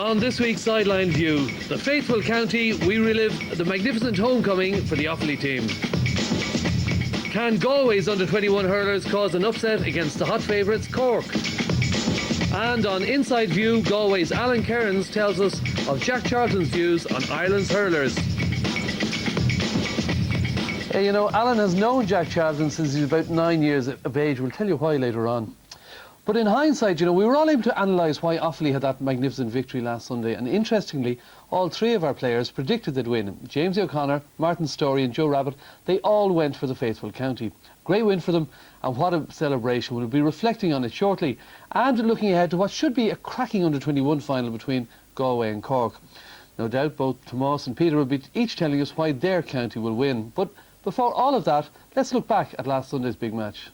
On this week's Sideline View, the faithful county, we relive the magnificent homecoming for the Offaly team. Can Galway's under-21 hurlers cause an upset against the hot favourites Cork? And on Inside View, Galway's Alan Cairns tells us of Jack Charlton's views on Ireland's hurlers. You know, Alan has known Jack Charlton since he's about 9 years of age. We'll tell you why later on. But in hindsight, you know, we were all able to analyse why Offaly had that magnificent victory last Sunday. And interestingly, all three of our players predicted they'd win. James O'Connor, Martin Storey and Joe Rabbit, they all went for the faithful county. Great win for them, and what a celebration. We'll be reflecting on it shortly and looking ahead to what should be a cracking under-21 final between Galway and Cork. No doubt both Tomás and Peter will be each telling us why their county will win. But before all of that, let's look back at last Sunday's big match.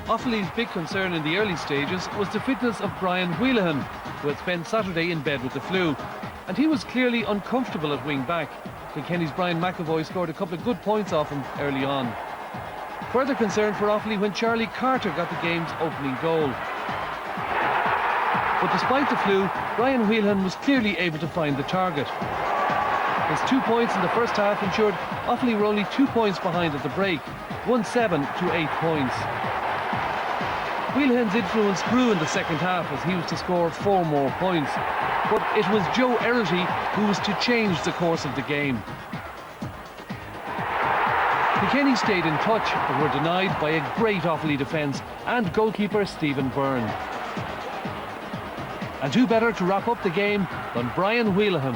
Offaly's big concern in the early stages was the fitness of Brian Wheelahan, who had spent Saturday in bed with the flu. And he was clearly uncomfortable at wing back. Kilkenny's Brian McAvoy scored a couple of good points off him early on. Further concern for Offaly when Charlie Carter got the game's opening goal. But despite the flu, Brian Wheelahan was clearly able to find the target. His 2 points in the first half ensured Offaly were only 2 points behind at the break, 1-7 to 8 points. Wheelahan's influence grew in the second half as he was to score 4 more points. But it was Joe Erity who was to change the course of the game. Kilkenny stayed in touch but were denied by a great Offaly defence and goalkeeper Stephen Byrne. And who better to wrap up the game than Brian Wheelahan?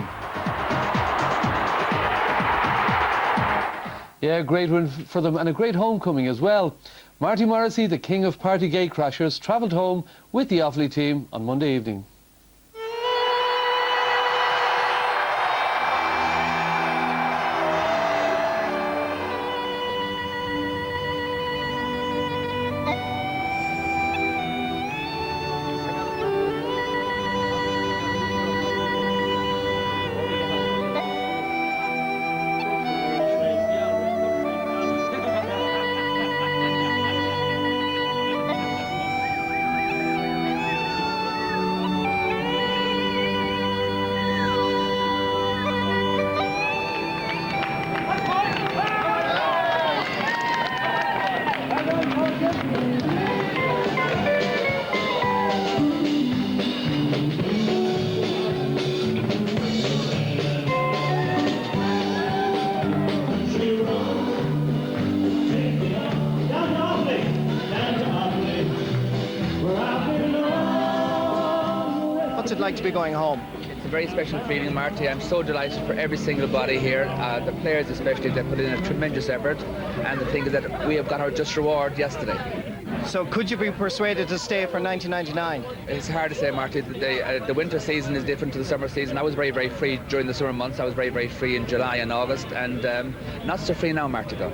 Yeah, great win for them and a great homecoming as well. Marty Morrisey, the king of party gate crashers, travelled home with the Offaly team on Monday evening. What's it like to be going home? It's a very special feeling, Marty. I'm so delighted for every single body here, the players especially. They put in a tremendous effort, and the thing is that we have got our just reward yesterday. So could you be persuaded to stay for 1999? It's hard to say, Marty. The winter season is different to the summer season. I was very, very free during the summer months. I was very, very free in July and August, and not so free now, Marty, though.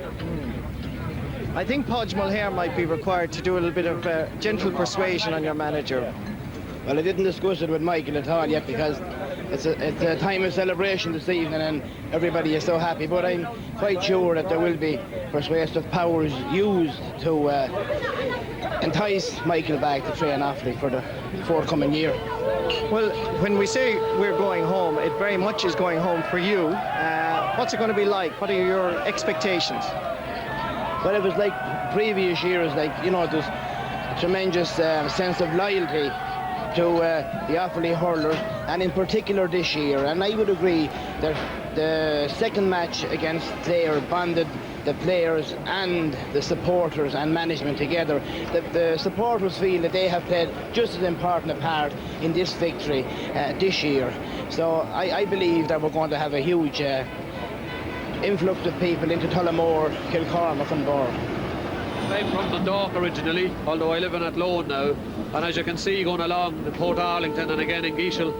I think Podge Mulcahy might be required to do a little bit of gentle persuasion on your manager. Well, I didn't discuss it with Michael at all yet because it's a time of celebration this evening and everybody is so happy. But I'm quite sure that there will be persuasive powers used to entice Michael back to train Offaly for the forthcoming year. Well, when we say we're going home, it very much is going home for you. What's it going to be like? What are your expectations? Well, it was like previous years, like, you know, there's a tremendous sense of loyalty to the Offaly hurlers, and in particular this year. And I would agree that the second match against Clare bonded the players and the supporters and management together. The supporters feel that they have played just as important a part in this victory this year. So I believe that we're going to have a huge influx of people into Tullamore, Kilcormac and Birr. I'm from Dundalk originally, although I live in Athlone now, and as you can see going along in Portarlington and again in Cahill,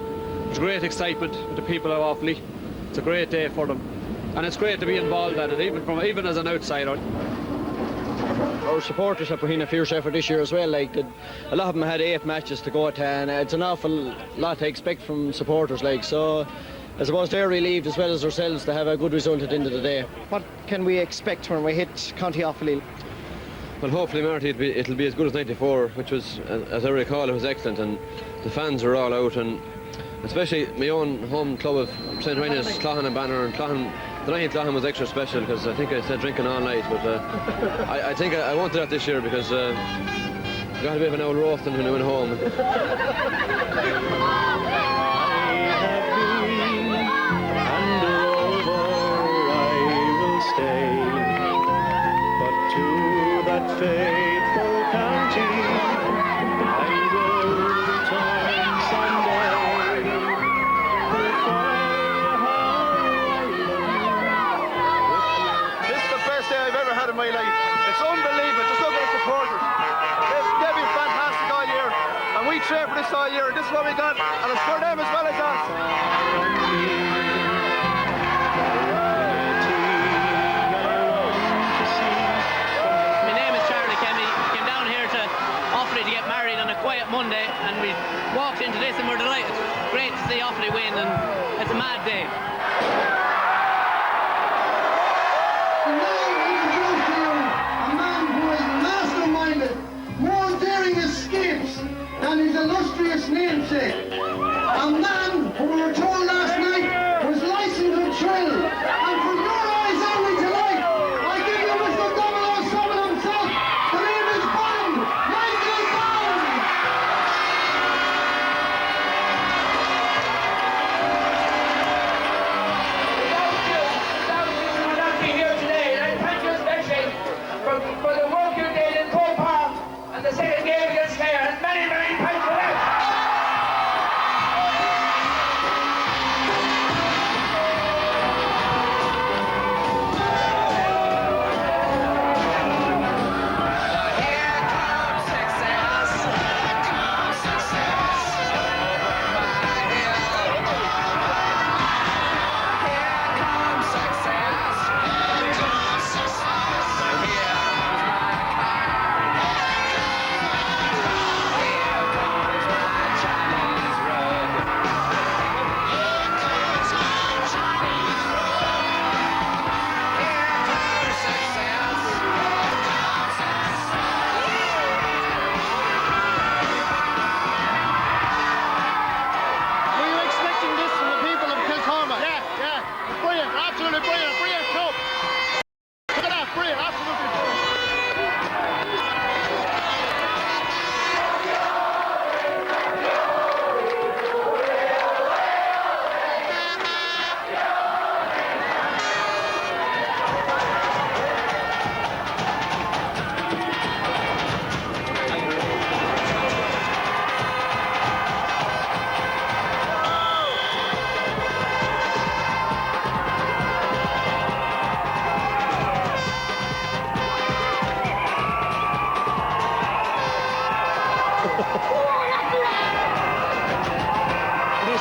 there's great excitement with the people of Offaly. It's a great day for them, and it's great to be involved in it, even as an outsider. Our supporters have put in a fierce effort this year as well. Like a lot of them had 8 matches to go to, and it's an awful lot to expect from supporters. So I suppose they're relieved as well as ourselves to have a good result at the end of the day. What can we expect when we hit County Offaly? Well, hopefully, Marty, it'll be as good as '94, which was, as I recall, it was excellent, and the fans were all out, and especially my own home club of St. Ryan's, Cloughan and Banner, and Cloughan, the night in Cloughan was extra special because I think I said drinking all night, but I think I wanted that this year because got a bit of an old roasting when I went home. Faithful county, I will return someday. This is the best day I've ever had in my life. It's unbelievable. Just look at the supporters. They've been fantastic all year, and we train for this all year. And this is what we got, and it's for them as well as us. To get married on a quiet Monday, and we walked into this and we're delighted. Great to see Offaly win, and it's a mad day. And now introduce to you a man who is masterminded, more daring escapes than his illustrious namesake. A man who we were told last night was licensed to thrill, and from your eyes only tonight, I give you Mr. 007 himself. The name is Bond. For the work you did in Portarlington and the second game against Cahill, and many, many thanks for that.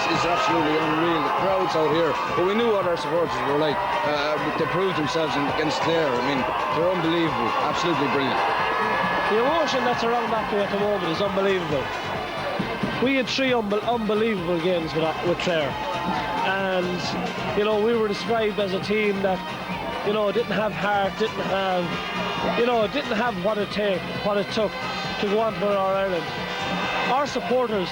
Is absolutely unreal. The crowds out here, but we knew what our supporters were like. They proved themselves against Clare. I mean, they're unbelievable, absolutely brilliant. The emotion that's around Offaly at the moment is unbelievable. We had three unbelievable games with Clare, and you know, we were described as a team that, you know, didn't have heart, didn't have what it took to go on for our Ireland. Our supporters,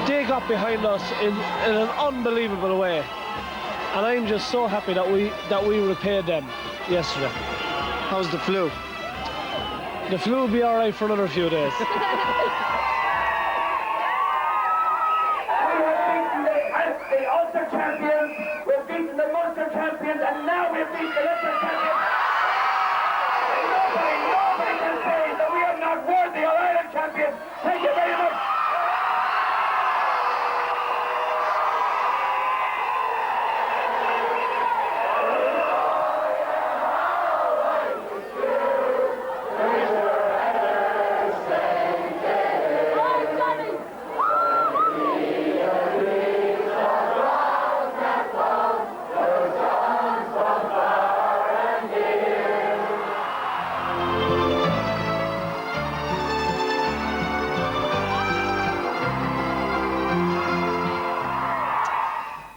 they got behind us in an unbelievable way, and I'm just so happy that we repaid them yesterday. How's the flu? The flu will be all right for another few days. We have beaten the Ulster champions, we've beaten the Munster champions, and now we've beaten the Leinster champions. Nobody can say that we are not worthy of Ireland champions. Thank you very much.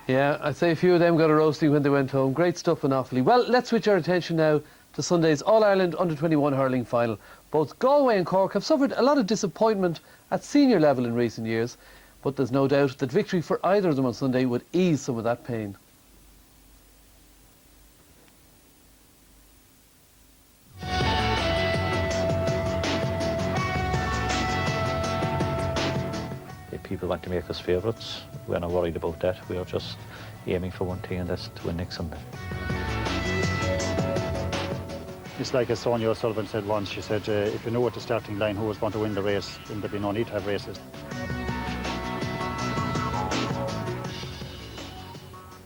Yeah, I'd say a few of them got a roasting when they went home. Great stuff in Offaly. Well, let's switch our attention now to Sunday's All-Ireland Under-21 hurling final. Both Galway and Cork have suffered a lot of disappointment at senior level in recent years, but there's no doubt that victory for either of them on Sunday would ease some of that pain. If people want to make us favourites, we're not worried about that. We are just aiming for one thing, and that's to win next Sunday. It's like as Sonia O'Sullivan said once, she said, if you know at the starting line who is going to win the race, then there'll be no need to have races.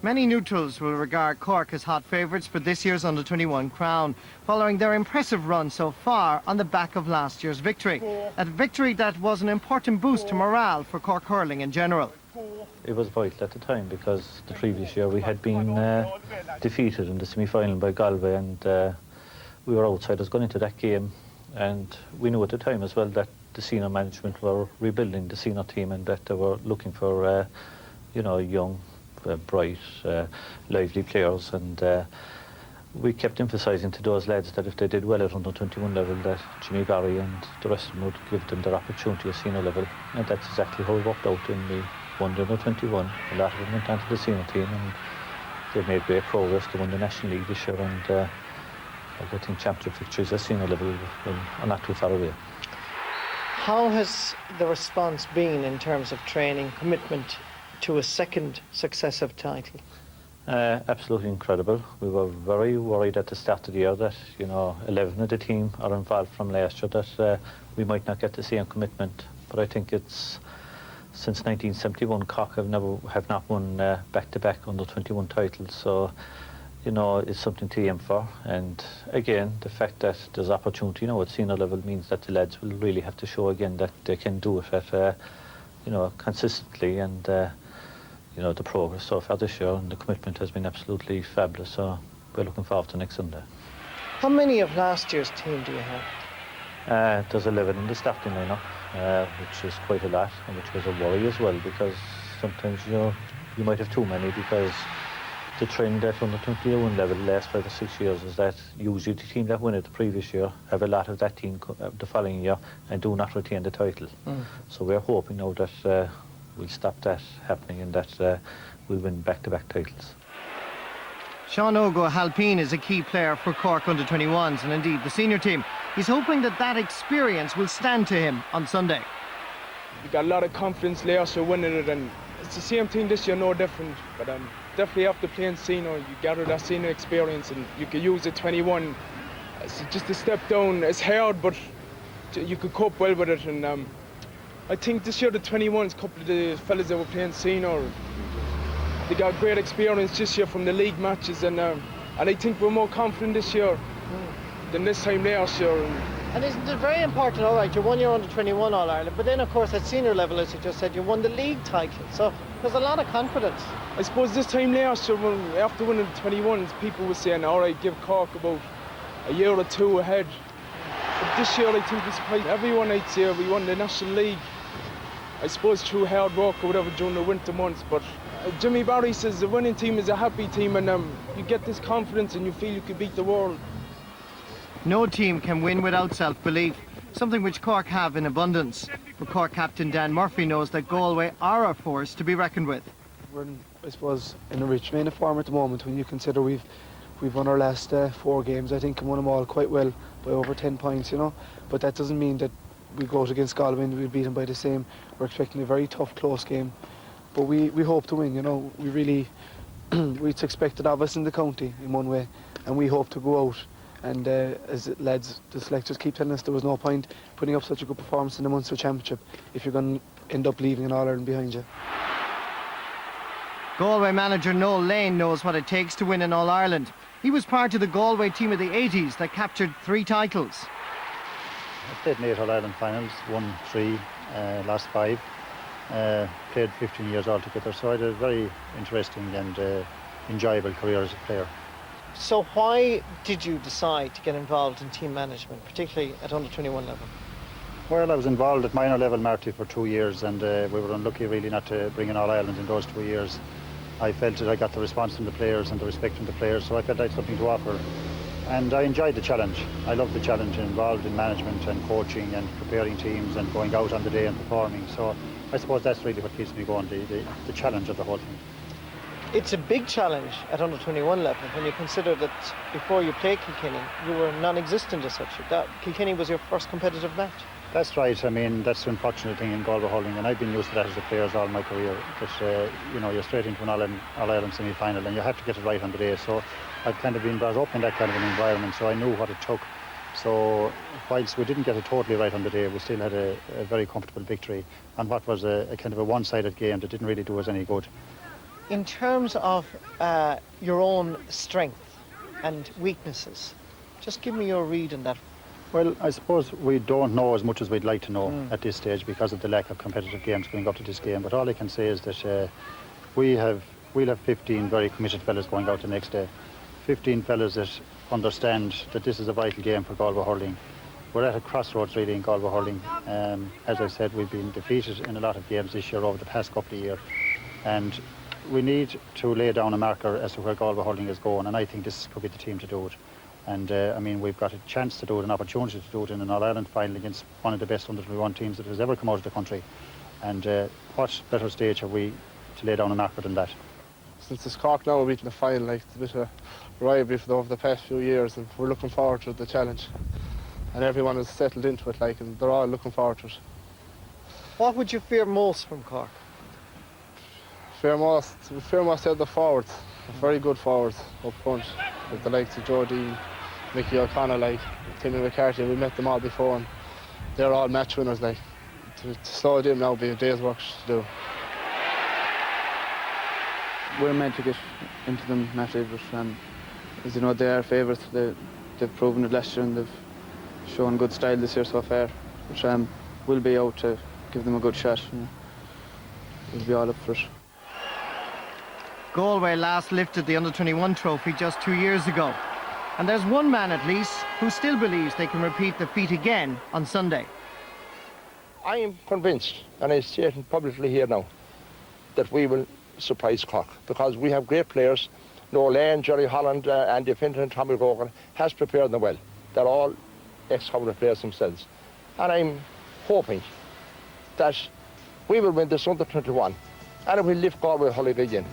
Many neutrals will regard Cork as hot favourites for this year's under-21 crown, following their impressive run so far on the back of last year's victory. A victory that was an important boost to morale for Cork hurling in general. It was vital at the time because the previous year we had been defeated in the semi-final by Galway, and we were outsiders going into that game, and we knew at the time as well that the senior management were rebuilding the senior team and that they were looking for young, bright, lively players, and we kept emphasising to those lads that if they did well at under-21 level, that Jimmy Barry and the rest of them would give them their opportunity at senior level, and that's exactly how it worked out in the under-21. A lot of them went on to the senior team, and they've made great progress. They won the National League this year, and I think championship victories at senior level are not too far away. How has the response been in terms of training, commitment to a second successive title? Absolutely incredible. We were very worried at the start of the year that 11 of the team are involved from last year, that we might not get the same commitment. But I think it's since 1971 Cork have not won back-to-back under-21 titles. So it's something to aim for. And again, the fact that there's opportunity at senior level means that the lads will really have to show again that they can do it at consistently, and the progress so far this year and the commitment has been absolutely fabulous. So we're looking forward to next Sunday. How many of last year's team do you have? There's 11 in the starting lineup, which is quite a lot, and which was a worry as well, because sometimes you might have too many, because the trend at under-21 level the last 5 or 6 years is that usually the team that won it the previous year have a lot of that team the following year and do not retain the title. So we're hoping now that we'll stop that happening, and that we'll win back-to-back titles. Sean Ogo Halpine is a key player for Cork under-21s and indeed the senior team. He's hoping that experience will stand to him on Sunday. We got a lot of confidence last year winning it, and it's the same thing this year, no different. But definitely after playing senior, you gather that senior experience and you can use the 21. It's just a step down. It's hard, but you could cope well with it. And I think this year the 21s, a couple of the fellas that were playing senior, they got great experience this year from the league matches, and I think we're more confident this year than this time last year. And isn't it very important, all right, you won your under-21 All-Ireland, but then of course at senior level, as you just said, you won the league title, so there's a lot of confidence. I suppose this time last year, after winning the 21s, people were saying, all right, give Cork about a year or two ahead. But this year I think we surprised everyone. I'd say we won the National League, I suppose through hard work or whatever during the winter months, but Jimmy Barry says the winning team is a happy team, and you get this confidence and you feel you could beat the world. No team can win without self-belief, something which Cork have in abundance. But Cork captain Dan Murphy knows that Galway are a force to be reckoned with. We're, I suppose, in a rich vein of form at the moment when you consider we've won our last 4 games, I think, and won them all quite well by over 10 points, But that doesn't mean that we go out against Galway and we'll beat them by the same. We're expecting a very tough, close game. But we hope to win, We really, it's expected of us in the county in one way, and we hope to go out. And as lads, the selectors keep telling us, there was no point putting up such a good performance in the Munster Championship if you're going to end up leaving an All-Ireland behind you. Galway manager Noel Lane knows what it takes to win an All-Ireland. He was part of the Galway team of the 80s that captured 3 titles. I played in 8 All-Ireland finals, won 3, lost 5, played 15 years altogether, so I had a very interesting and enjoyable career as a player. So why did you decide to get involved in team management, particularly at under-21 level? Well, I was involved at minor level, Marty, for 2 years, and we were unlucky really not to bring in All-Ireland in those 2 years. I felt that I got the response from the players and the respect from the players, so I felt I had something to offer. and I enjoyed the challenge. I love the challenge involved in management and coaching and preparing teams and going out on the day and performing. So I suppose that's really what keeps me going, the challenge of the whole thing. It's a big challenge at under 21 level when you consider that before you played Kilkenny, you were non-existent as such. That Kilkenny was your first competitive match. That's right. I mean, that's the unfortunate thing in Galway hurling, and I've been used to that as a player all my career. That you're straight into an All-Ireland semi-final, and you have to get it right on the day. So I've kind of been brought up in that kind of an environment, so I knew what it took. So whilst we didn't get it totally right on the day, we still had a very comfortable victory on what was a kind of a one-sided game that didn't really do us any good. In terms of your own strength and weaknesses, just give me your read on that. Well, I suppose we don't know as much as we'd like to know at this stage because of the lack of competitive games going up to this game. But all I can say is that we'll have 15 very committed fellas going out the next day. 15 fellas that understand that this is a vital game for Galway hurling. We're at a crossroads really in Galway hurling. As I said, we've been defeated in a lot of games this year over the past couple of years. And we need to lay down a marker as to where Galway hurling is going, and I think this could be the team to do it. And I mean, we've got a chance to do it, an opportunity to do it in an All-Ireland final against one of the best under-21 teams that has ever come out of the country. And what better stage have we to lay down a marker than that? Since it's Cork now, we're reaching the final, like, it's a bit of rivalry over the past few years, and we're looking forward to the challenge. And everyone is settled into it, like, and they're all looking forward to it. What would you fear most from Cork? Fear most out the forwards, very good forwards up front, with the likes of Joe Dean, Mickey O'Connor, like Timmy McCarthy. We met them all before, and they're all match winners. Like, to slow them now would be a day's work to do. We're meant to get into them naturally, but as you know, they are favourites. They've proven it last year, and they've shown good style this year so far. But we'll be out to give them a good shot. We'll be all up for it. Galway last lifted the under-21 trophy just 2 years ago. And there's one man at least who still believes they can repeat the feat again on Sunday. I am convinced, and I say it publicly here now, that we will surprise Cork, because we have great players. Noel Lane, Jerry Holland, Andy Finton and Tommy Rogan has prepared them well. They're all ex-Covenant players themselves. And I'm hoping that we will win this under-21 and it will lift Galway hurling again.